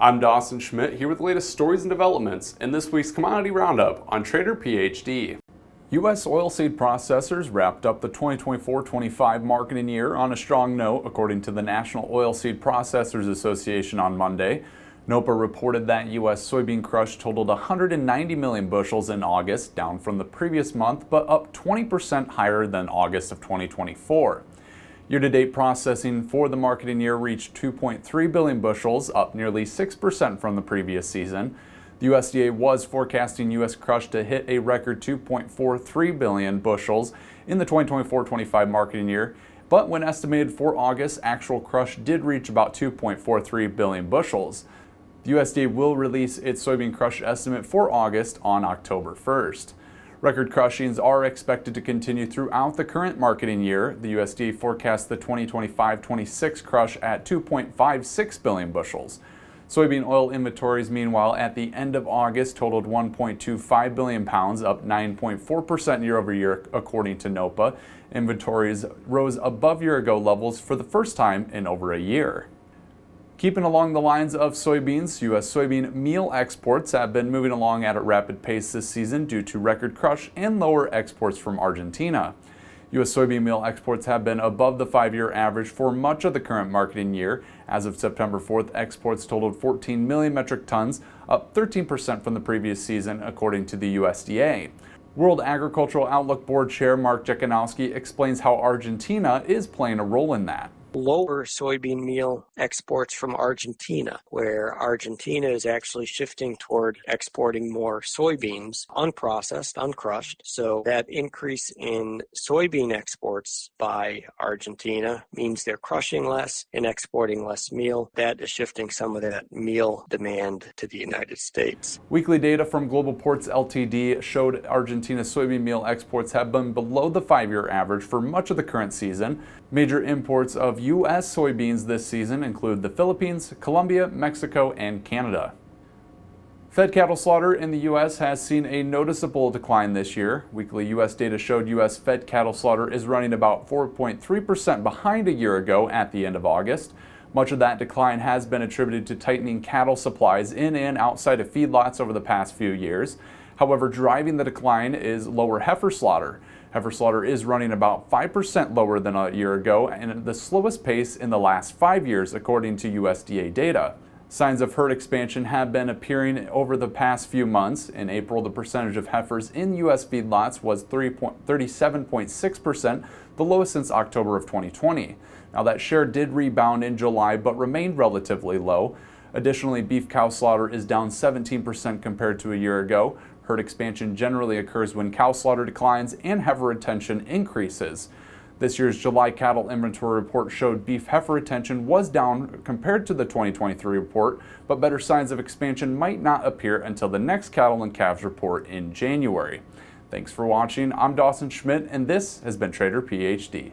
I'm Dawson Schmidt here with the latest stories and developments in this week's Commodity Roundup on Trader PhD. U.S. oilseed processors wrapped up the 2024-25 marketing year on a strong note, according to the National Oilseed Processors Association on Monday. NOPA reported that U.S. soybean crush totaled 190 million bushels in August, down from the previous month, but up 20% higher than August of 2024. Year-to-date processing for the marketing year reached 2.3 billion bushels, up nearly 6% from the previous season. The USDA was forecasting U.S. crush to hit a record 2.43 billion bushels in the 2024-25 marketing year, but when estimated for August, actual crush did reach about 2.43 billion bushels. The USDA will release its soybean crush estimate for August on October 1st. Record crushings are expected to continue throughout the current marketing year. The USDA forecasts the 2025-26 crush at 2.56 billion bushels. Soybean oil inventories, meanwhile, at the end of August totaled 1.25 billion pounds, up 9.4% year over year, according to NOPA. Inventories rose above year-ago levels for the first time in over a year. Keeping along the lines of soybeans, U.S. soybean meal exports have been moving along at a rapid pace this season due to record crush and lower exports from Argentina. U.S. soybean meal exports have been above the 5-year average for much of the current marketing year. As of September 4th, exports totaled 14 million metric tons, up 13% from the previous season, according to the USDA. World Agricultural Outlook Board Chair Mark Jekanowski explains how Argentina is playing a role in that. Lower soybean meal exports from Argentina, where Argentina is actually shifting toward exporting more soybeans, unprocessed, uncrushed. So that increase in soybean exports by Argentina means they're crushing less and exporting less meal. That is shifting some of that meal demand to the United States. Weekly data from Global Ports Ltd. showed Argentina's soybean meal exports have been below the 5-year average for much of the current season. Major imports of U.S. soybeans this season include the Philippines, Colombia, Mexico, and Canada. Fed cattle slaughter in the U.S. has seen a noticeable decline this year. Weekly U.S. data showed U.S. fed cattle slaughter is running about 4.3% behind a year ago at the end of August. Much of that decline has been attributed to tightening cattle supplies in and outside of feedlots over the past few years. However, driving the decline is lower heifer slaughter. Heifer slaughter is running about 5% lower than a year ago and at the slowest pace in the last 5 years, according to USDA data. Signs of herd expansion have been appearing over the past few months. In April, the percentage of heifers in U.S. feedlots was 37.6%, the lowest since October of 2020. Now, that share did rebound in July but remained relatively low. Additionally, beef cow slaughter is down 17% compared to a year ago. Herd expansion generally occurs when cow slaughter declines and heifer retention increases. This year's July cattle inventory report showed beef heifer retention was down compared to the 2023 report, but better signs of expansion might not appear until the next cattle and calves report in January. Thanks for watching. I'm Dawson Schmidt, and this has been Trader PhD.